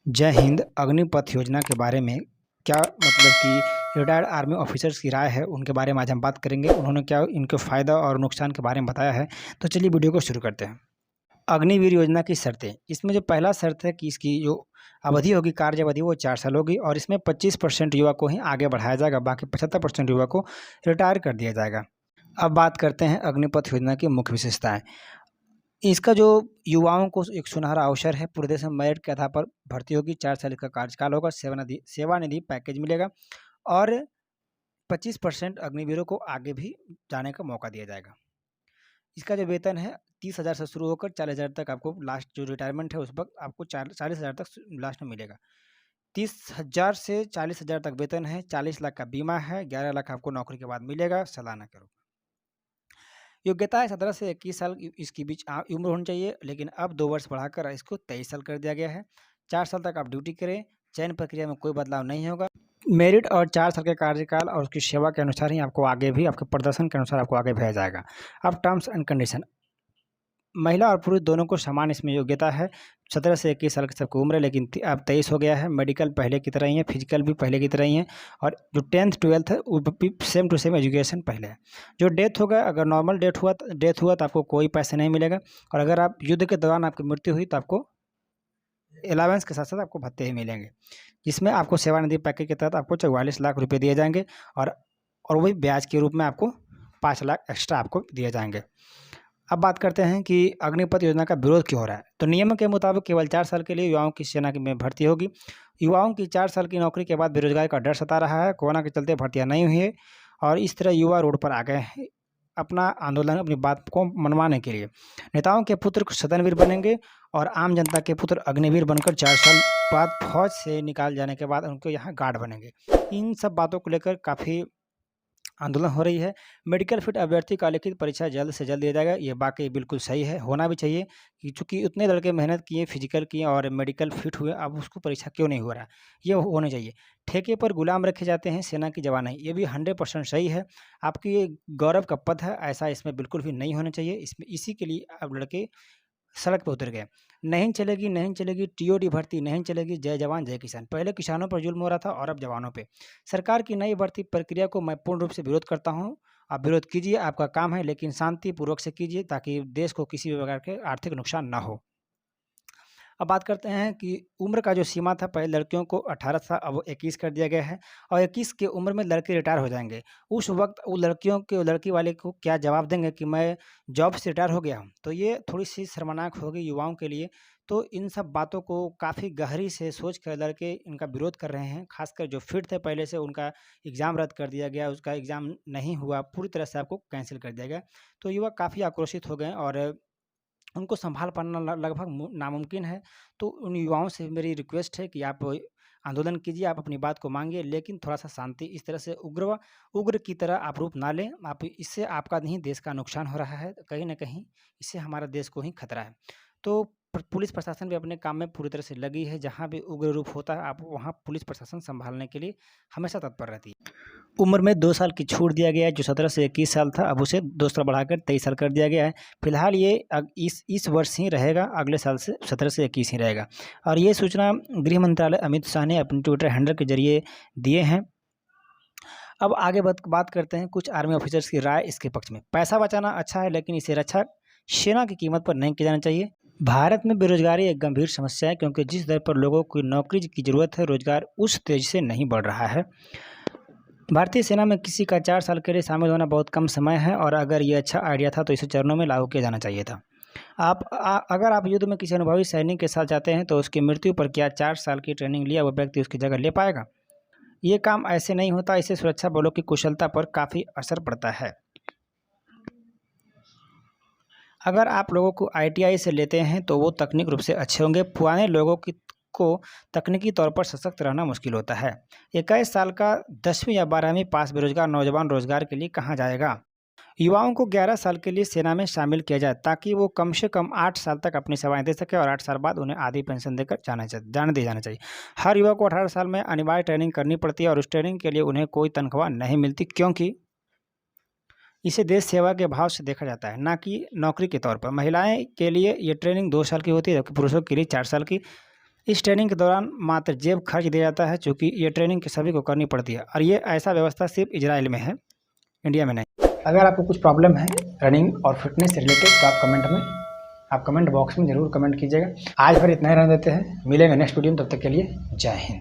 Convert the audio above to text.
जय हिंद। अग्निपथ योजना के बारे में क्या मतलब कि रिटायर्ड आर्मी ऑफिसर्स की राय है, उनके बारे में आज हम बात करेंगे। उन्होंने क्या इनके फ़ायदा और नुकसान के बारे में बताया है। तो चलिए वीडियो को शुरू करते हैं। अग्निवीर योजना की शर्तें। इसमें जो पहला शर्त है कि इसकी जो अवधि होगी, कार्य अवधि, वो 4 साल होगी और इसमें 25% युवा को ही आगे बढ़ाया जाएगा, बाकी 75% युवा को रिटायर कर दिया जाएगा। अब बात करते हैं अग्निपथ योजना की मुख्य विशेषताएँ। इसका जो युवाओं को एक सुनहरा अवसर है, पूरे देश में मेरिट के आधार पर भर्ती होगी, 4 साल का कार्यकाल होगा, सेवानिधि पैकेज मिलेगा और 25% अग्निवीरों को आगे भी जाने का मौका दिया जाएगा। इसका जो वेतन है 30,000 से शुरू होकर 40,000 तक आपको लास्ट जो रिटायरमेंट है उस वक्त आपको 40,000 तक लास्ट में मिलेगा। 30,000 से 40,000 तक वेतन है, 40 लाख का बीमा है, 11 लाख आपको नौकरी के बाद मिलेगा सालाना के रूप में। योग्यता है 17 से 21 साल इसके बीच उम्र होनी चाहिए, लेकिन अब 2 वर्ष बढ़ाकर इसको 23 साल कर दिया गया है। 4 साल तक आप ड्यूटी करें, चयन प्रक्रिया में कोई बदलाव नहीं होगा। मेरिट और 4 साल के कार्यकाल और उसकी सेवा के अनुसार ही आपको आगे भी आपके प्रदर्शन के अनुसार आपको आगे भेजा जाएगा। अब टर्म्स एंड कंडीशन। महिला और पुरुष दोनों को समान इसमें योग्यता है। 17 से 21 साल की सबकी उम्र है, लेकिन अब 23 हो गया है। मेडिकल पहले की तरह ही है, फिजिकल भी पहले की तरह ही है और जो 10th 12th है वो भी सेम टू सेम एजुकेशन पहले है। जो डेथ होगा, अगर नॉर्मल डेथ हुआ तो आपको कोई पैसे नहीं मिलेगा और अगर आप युद्ध के दौरान आपकी मृत्यु हुई तो आपको अलावेंस के साथ साथ आपको भत्ते ही मिलेंगे, जिसमें आपको सेवानिधि पैकेज के तहत आपको 44 लाख रुपये दिए जाएंगे और वही ब्याज के रूप में आपको 5 लाख एक्स्ट्रा आपको दिए जाएंगे। अब बात करते हैं कि अग्निपथ योजना का विरोध क्यों हो रहा है। तो नियम के मुताबिक केवल 4 साल के लिए युवाओं की सेना में भर्ती होगी। युवाओं की 4 साल की नौकरी के बाद बेरोजगारी का डर सता रहा है। कोरोना के चलते भर्तियां नहीं हुई है और इस तरह युवा रोड पर आ गए हैं अपना आंदोलन, अपनी बात को मनवाने के लिए। नेताओं के पुत्र सदनवीर बनेंगे और आम जनता के पुत्र अग्निवीर बनकर 4 साल बाद फौज से निकाल जाने के बाद उनको यहाँ गार्ड बनेंगे। इन सब बातों को लेकर काफ़ी आंदोलन हो रही है। मेडिकल फिट अभ्यर्थी का लिखित परीक्षा जल्द से जल्द दिया जाएगा। ये वाकई बिल्कुल सही है, होना भी चाहिए कि चूँकि उतने लड़के मेहनत किए, फिजिकल किए और मेडिकल फिट हुए, अब उसको परीक्षा क्यों नहीं हो रहा? ये होना चाहिए। ठेके पर गुलाम रखे जाते हैं, सेना की जवान नहीं, ये भी 100% सही है। आपकी ये गौरव का पद है, ऐसा इसमें बिल्कुल भी नहीं होना चाहिए। इसमें इसी के लिए अब लड़के सड़क पे उतर गए। नहीं चलेगी, नहीं चलेगी, टीओडी भर्ती नहीं चलेगी, जय जवान जय किसान। पहले किसानों पर जुल्म हो रहा था और अब जवानों पे। सरकार की नई भर्ती प्रक्रिया को मैं पूर्ण रूप से विरोध करता हूँ। आप विरोध कीजिए, आपका काम है, लेकिन शांतिपूर्वक से कीजिए ताकि देश को किसी भी प्रकार के आर्थिक नुकसान ना हो। अब बात करते हैं कि उम्र का जो सीमा था, पहले लड़कियों को 18 था, अब 21 कर दिया गया है और 21 की उम्र में लड़के रिटायर हो जाएँगे। उस वक़्त वो लड़की वाले को क्या जवाब देंगे कि मैं जॉब से रिटायर हो गया हूँ? तो ये थोड़ी-सी शर्मनाक होगी युवाओं के लिए। तो इन सब बातों को काफ़ी गहरी से सोच कर लड़के इनका विरोध कर रहे हैं। ख़ासकर जो फिट थे पहले से, उनका एग्ज़ाम रद्द कर दिया गया, उसका एग्ज़ाम नहीं हुआ, पूरी तरह से आपको कैंसल कर दिया गया। तो युवा काफ़ी आक्रोशित हो गए और उनको सँभाल पाना लगभग नामुमकिन है। तो उन युवाओं से मेरी रिक्वेस्ट है कि आप आंदोलन कीजिए, आप अपनी बात को माँगिए, लेकिन थोड़ा-सा शांति, इस तरह से उग्र की तरह आप रूप ना लें। आप इससे आपका नहीं देश का नुकसान हो रहा है, कहीं न कहीं इससे हमारा देश को ही खतरा है। तो पुलिस प्रशासन भी अपने काम में पूरी तरह से लगी है। जहाँ भी उग्र रूप होता है, आप वहाँ पुलिस प्रशासन सँभालने के लिए हमेशा तत्पर रहती है। उम्र में 2 साल की छूट दिया गया है। जो 17 से 21 साल था, अब उसे 2 साल बढ़ाकर 23 साल कर दिया गया है। फिलहाल ये इस वर्ष ही रहेगा, अगले साल से 17 से 21 ही रहेगा और ये सूचना गृह मंत्रालय अमित शाह ने अपने ट्विटर हैंडल के ज़रिए दिए हैं। अब आगे बात करते हैं कुछ आर्मी ऑफिसर्स की राय इसके पक्ष में। पैसा बचाना अच्छा है, लेकिन इसे रक्षा सेना की कीमत पर नहीं किया जाना चाहिए। भारत में बेरोजगारी एक गंभीर समस्या है, क्योंकि जिस दर पर लोगों को नौकरी की ज़रूरत है, रोजगार उस तेज़ी से नहीं बढ़ रहा है। भारतीय सेना में किसी का 4 साल के लिए शामिल होना बहुत कम समय है और अगर ये अच्छा आइडिया था तो इसे चरणों में लागू किया जाना चाहिए था। अगर आप युद्ध में किसी अनुभवी सैनिक के साथ जाते हैं तो उसकी मृत्यु पर क्या 4 साल की ट्रेनिंग लिया वो व्यक्ति उसकी जगह ले पाएगा? ये काम ऐसे नहीं होता। इससे सुरक्षा बलों की कुशलता पर काफ़ी असर पड़ता है। अगर आप लोगों को आईटीआई से लेते हैं तो वो तकनीक रूप से अच्छे होंगे। पुराने लोगों को तकनीकी तौर पर सशक्त रहना मुश्किल होता है। 21 साल का 10वीं या 12वीं पास बेरोजगार नौजवान रोजगार के लिए कहाँ जाएगा? युवाओं को 11 साल के लिए सेना में शामिल किया जाए ताकि वो कम से कम 8 साल तक अपनी सेवाएं दे सके और 8 साल बाद उन्हें आधी पेंशन देकर जाने दिया जाना चाहिए। हर युवा को 18 साल में अनिवार्य ट्रेनिंग करनी पड़ती है और उस ट्रेनिंग के लिए उन्हें कोई तनख्वाह नहीं मिलती, क्योंकि इसे देश सेवा के भाव से देखा जाता है, ना कि नौकरी के तौर पर। महिलाएं के लिए ये ट्रेनिंग 2 साल की होती है, जबकि पुरुषों के लिए 4 साल की। इस ट्रेनिंग के दौरान मात्र जेब खर्च दिया जाता है, चूँकि ये ट्रेनिंग सभी को करनी पड़ती है और ये ऐसा व्यवस्था सिर्फ इजराइल में है, इंडिया में नहीं। अगर आपको कुछ प्रॉब्लम है रनिंग और फिटनेस से रिलेटेड तो आप कमेंट बॉक्स में ज़रूर कमेंट कीजिएगा। आज फिर इतना ही रहने देते हैं, मिलेंगे नेक्स्ट वीडियो में, तब तक के लिए जय हिंद।